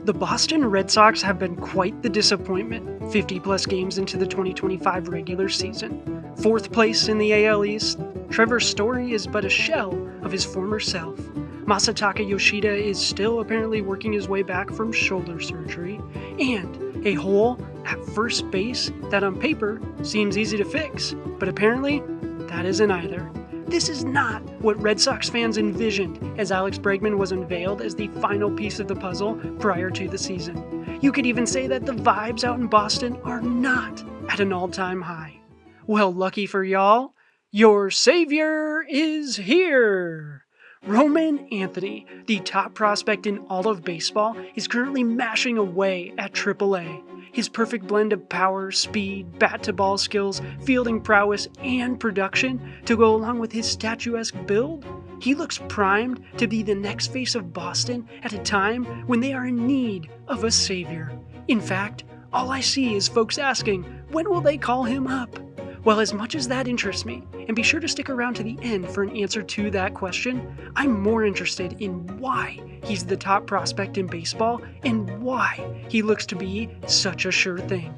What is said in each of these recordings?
The Boston Red Sox have been quite the disappointment 50-plus games into the 2025 regular season. Fourth place in the AL East, Trevor Story is but a shell of his former self. Masataka Yoshida is still apparently working his way back from shoulder surgery, and a hole at first base that on paper seems easy to fix, but apparently that isn't either. This is not what Red Sox fans envisioned as Alex Bregman was unveiled as the final piece of the puzzle prior to the season. You could even say that the vibes out in Boston are not at an all-time high. Well, lucky for y'all, your savior is here! Roman Anthony, the top prospect in all of baseball, is currently mashing away at AAA. His perfect blend of power, speed, bat-to-ball skills, fielding prowess, and production to go along with his statuesque build, he looks primed to be the next face of Boston at a time when they are in need of a savior. In fact, all I see is folks asking, when will they call him up? Well, as much as that interests me, and be sure to stick around to the end for an answer to that question, I'm more interested in why he's the top prospect in baseball and why he looks to be such a sure thing.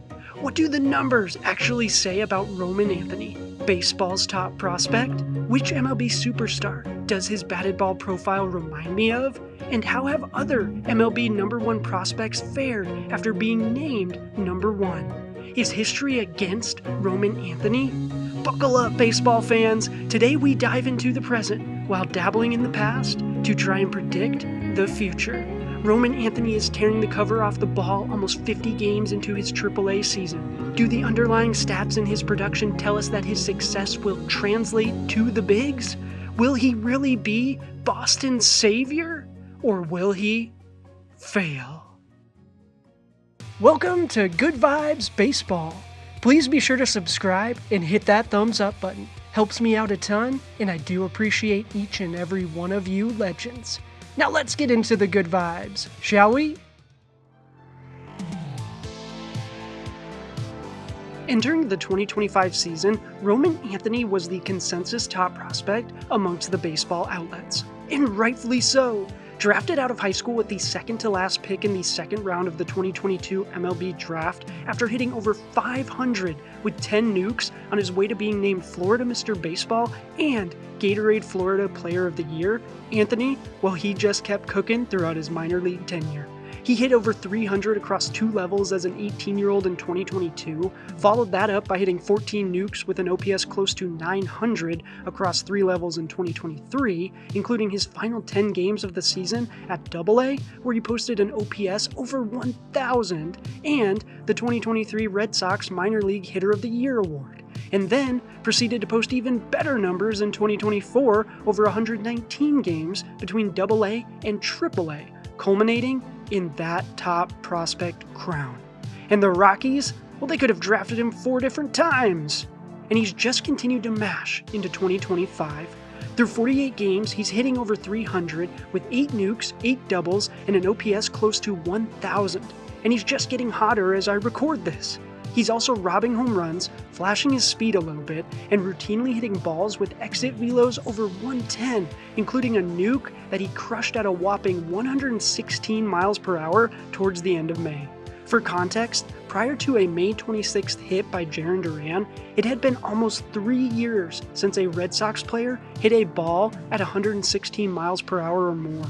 What do the numbers actually say about Roman Anthony, baseball's top prospect? Which MLB superstar does his batted ball profile remind me of? And how have other MLB number one prospects fared after being named number one? Is history against Roman Anthony? Buckle up, baseball fans! Today we dive into the present while dabbling in the past to try and predict the future. Roman Anthony is tearing the cover off the ball almost 50 games into his AAA season. Do the underlying stats in his production tell us that his success will translate to the bigs? Will he really be Boston's savior? Or will he fail? Welcome to Good Vibes Baseball. Please be sure to subscribe and hit that thumbs up button. Helps me out a ton, and I do appreciate each and every one of you legends. Now let's get into the good vibes, shall we? Entering the 2025 season, Roman Anthony was the consensus top prospect amongst the baseball outlets, and rightfully so. Drafted out of high school with the second to last pick in the second round of the 2022 MLB draft after hitting over 500 with 10 nukes on his way to being named Florida Mr. Baseball and Gatorade Florida Player of the Year, Anthony, well, he just kept cooking throughout his minor league tenure. He hit over 300 across two levels as an 18-year-old in 2022, followed that up by hitting 14 nukes with an OPS close to 900 across three levels in 2023, including his final 10 games of the season at AA, where he posted an OPS over 1,000, and the 2023 Red Sox Minor League Hitter of the Year award. And then proceeded to post even better numbers in 2024, over 119 games between AA and AAA, culminating in that top prospect crown. And the Rockies, well, they could have drafted him 4 different times. And he's just continued to mash into 2025. Through 48 games, he's hitting over 300 with 8 nukes, 8 doubles, and an OPS close to 1,000. And he's just getting hotter as I record this. He's also robbing home runs, flashing his speed a little bit, and routinely hitting balls with exit velos over 110, including a nuke that he crushed at a whopping 116 miles per hour towards the end of May. For context, prior to a May 26th hit by Jarren Duran, it had been almost 3 years since a Red Sox player hit a ball at 116 miles per hour or more.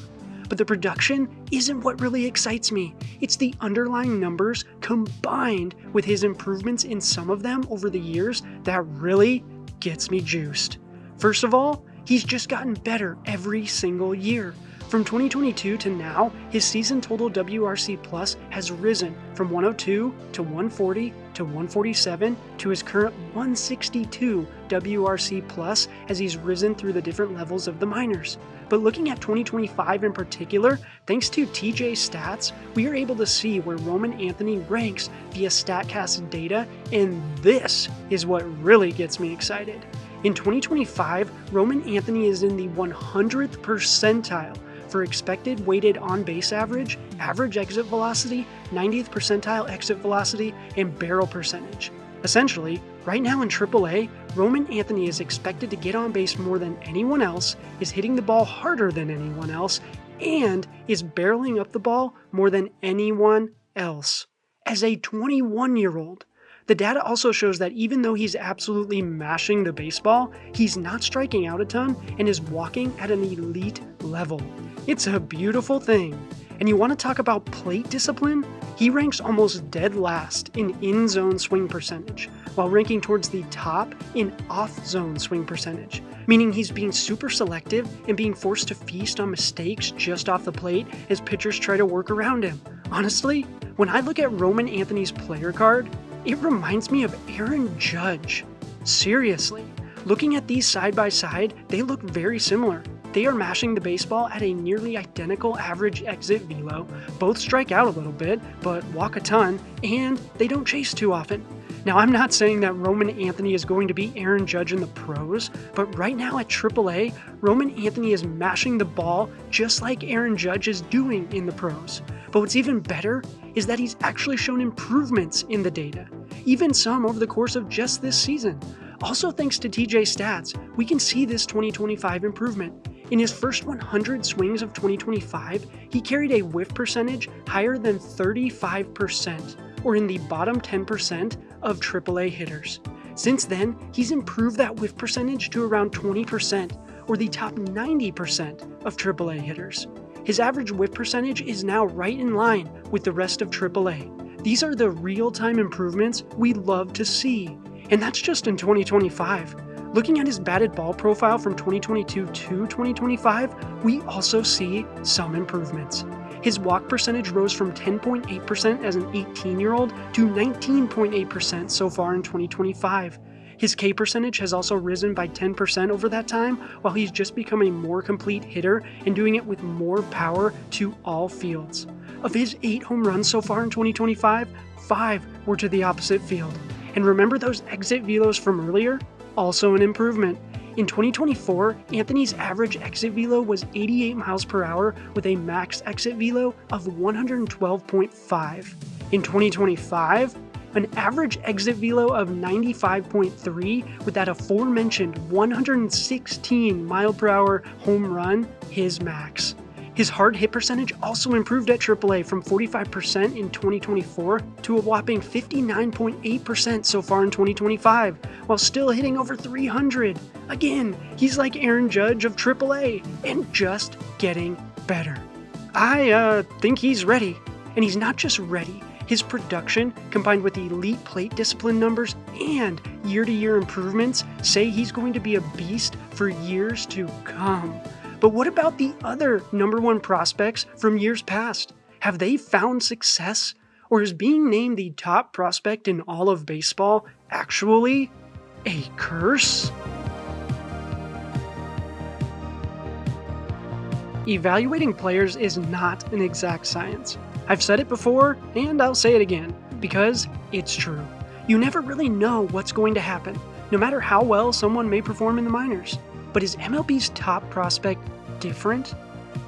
But the production isn't what really excites me. It's the underlying numbers combined with his improvements in some of them over the years that really gets me juiced. First of all, he's just gotten better every single year. From 2022 to now, his season total WRC Plus has risen from 102 to 140 to 147 to his current 162 WRC Plus as he's risen through the different levels of the minors. But looking at 2025 in particular, thanks to TJ Stats, we are able to see where Roman Anthony ranks via StatCast data, and this is what really gets me excited. In 2025, Roman Anthony is in the 100th percentile for expected weighted on-base average, average exit velocity, 90th percentile exit velocity, and barrel percentage. Essentially, right now in AAA, Roman Anthony is expected to get on base more than anyone else, is hitting the ball harder than anyone else, and is barreling up the ball more than anyone else. As a 21-year-old, the data also shows that even though he's absolutely mashing the baseball, he's not striking out a ton and is walking at an elite level. It's a beautiful thing. And you want to talk about plate discipline? He ranks almost dead last in in-zone swing percentage, while ranking towards the top in off-zone swing percentage, meaning he's being super selective and being forced to feast on mistakes just off the plate as pitchers try to work around him. Honestly, when I look at Roman Anthony's player card, it reminds me of Aaron Judge. Seriously, looking at these side by side, they look very similar. They are mashing the baseball at a nearly identical average exit velo, both strike out a little bit, but walk a ton, and they don't chase too often. Now, I'm not saying that Roman Anthony is going to be Aaron Judge in the pros, but right now at AAA, Roman Anthony is mashing the ball just like Aaron Judge is doing in the pros. But what's even better is that he's actually shown improvements in the data, even some over the course of just this season. Also thanks to TJ Stats, we can see this 2025 improvement. In his first 100 swings of 2025, he carried a whiff percentage higher than 35%, or in the bottom 10% of AAA hitters. Since then, he's improved that whiff percentage to around 20%, or the top 90% of AAA hitters. His average whiff percentage is now right in line with the rest of AAA. These are the real-time improvements we love to see, and that's just in 2025. Looking at his batted ball profile from 2022 to 2025, we also see some improvements. His walk percentage rose from 10.8% as an 18-year-old to 19.8% so far in 2025. His K percentage has also risen by 10% over that time, while he's just become a more complete hitter and doing it with more power to all fields. Of his 8 home runs so far in 2025, 5 were to the opposite field. And remember those exit velos from earlier? Also an improvement. In 2024, Anthony's average exit velo was 88 miles per hour with a max exit velo of 112.5. In 2025, an average exit velo of 95.3 with that aforementioned 116 mile per hour home run, his max. His hard hit percentage also improved at AAA from 45% in 2024 to a whopping 59.8% so far in 2025, while still hitting over 300. Again, he's like Aaron Judge of AAA, and just getting better. I think he's ready, and he's not just ready. His production, combined with elite plate discipline numbers and year-to-year improvements, say he's going to be a beast for years to come. But what about the other #1 prospects from years past? Have they found success? Or is being named the top prospect in all of baseball actually a curse? Evaluating players is not an exact science. I've said it before, and I'll say it again, because it's true. You never really know what's going to happen, no matter how well someone may perform in the minors. But is MLB's top prospect different?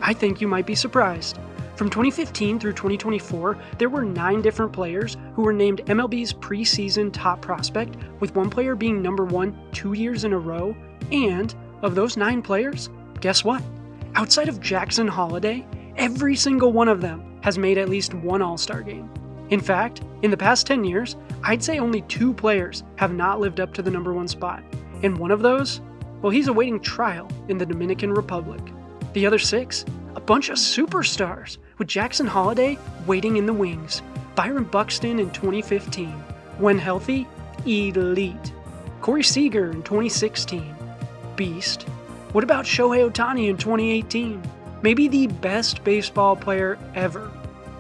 I think you might be surprised. From 2015 through 2024, there were 9 different players who were named MLB's preseason top prospect, with one player being #1 2 years in a row. And of those 9 players, guess what? Outside of Jackson Holliday, every single one of them has made at least one All-Star game. In fact, in the past 10 years, I'd say only 2 players have not lived up to the #1 spot. And one of those, well, he's awaiting trial in the Dominican Republic. The other 6, a bunch of superstars, with Jackson Holliday waiting in the wings. Byron Buxton in 2015. When healthy, elite. Corey Seager in 2016. Beast. What about Shohei Ohtani in 2018? Maybe the best baseball player ever.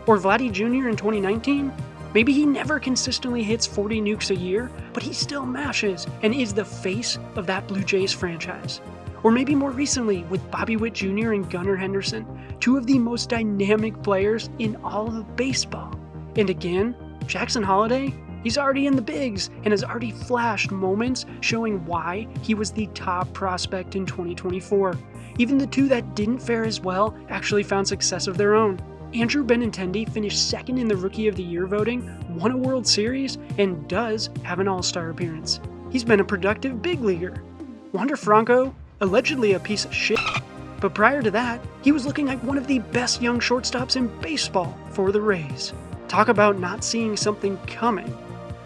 Or Vladdy Jr. in 2019? Maybe he never consistently hits 40 nukes a year, but he still mashes and is the face of that Blue Jays franchise. Or maybe more recently with Bobby Witt Jr. and Gunnar Henderson, 2 of the most dynamic players in all of baseball. And again, Jackson Holliday, he's already in the bigs and has already flashed moments showing why he was the top prospect in 2024. Even the 2 that didn't fare as well actually found success of their own. Andrew Benintendi finished 2nd in the Rookie of the Year voting, won a World Series, and does have an All-Star appearance. He's been a productive big leaguer. Wander Franco, allegedly a piece of shit, But prior to that, he was looking like one of the best young shortstops in baseball for the Rays. Talk about not seeing something coming.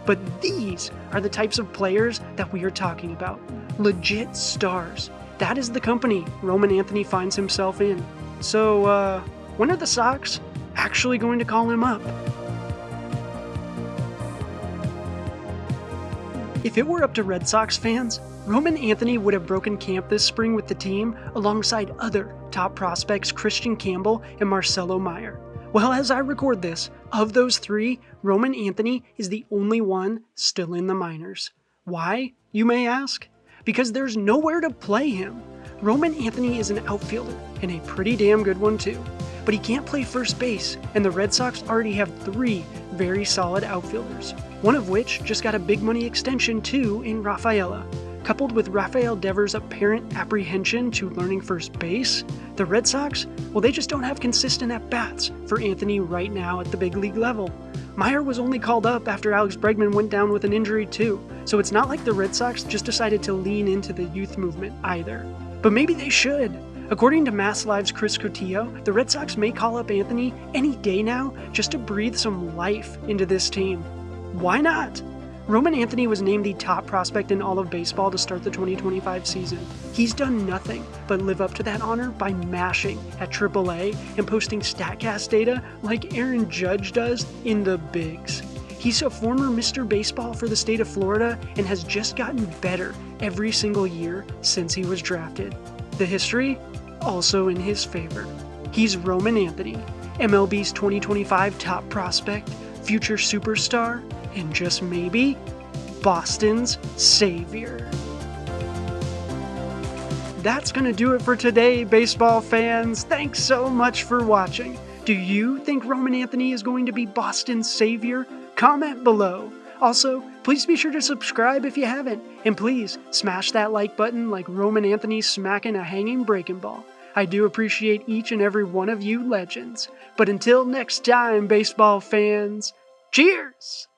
But these are the types of players that we are talking about. Legit stars. That is the company Roman Anthony finds himself in. So, when are the Sox actually going to call him up? If it were up to Red Sox fans, Roman Anthony would have broken camp this spring with the team alongside other top prospects Christian Campbell and Marcelo Meyer. Well, as I record this, of those three, Roman Anthony is the only one still in the minors. Why, you may ask? Because there's nowhere to play him. Roman Anthony is an outfielder, and a pretty damn good one too. But he can't play first base, and the Red Sox already have three very solid outfielders, one of which just got a big money extension too in Rafaela. Coupled with Rafael Devers' apparent apprehension to learning first base, the Red Sox, well, they just don't have consistent at-bats for Anthony right now at the big league level. Meyer was only called up after Alex Bregman went down with an injury too, so it's not like the Red Sox just decided to lean into the youth movement either. But maybe they should. According to Mass Live's Chris Cotillo, the Red Sox may call up Anthony any day now just to breathe some life into this team. Why not? Roman Anthony was named the top prospect in all of baseball to start the 2025 season. He's done nothing but live up to that honor by mashing at AAA and posting StatCast data like Aaron Judge does in the bigs. He's a former Mr. Baseball for the state of Florida and has just gotten better every single year since he was drafted. The history? Also in his favor. He's Roman Anthony, MLB's 2025 top prospect, future superstar, and just maybe, Boston's savior. That's gonna do it for today, baseball fans. Thanks so much for watching. Do you think Roman Anthony is going to be Boston's savior? Comment below. Also, please be sure to subscribe if you haven't, and please smash that like button like Roman Anthony smacking a hanging breaking ball. I do appreciate each and every one of you legends. But until next time, baseball fans, cheers!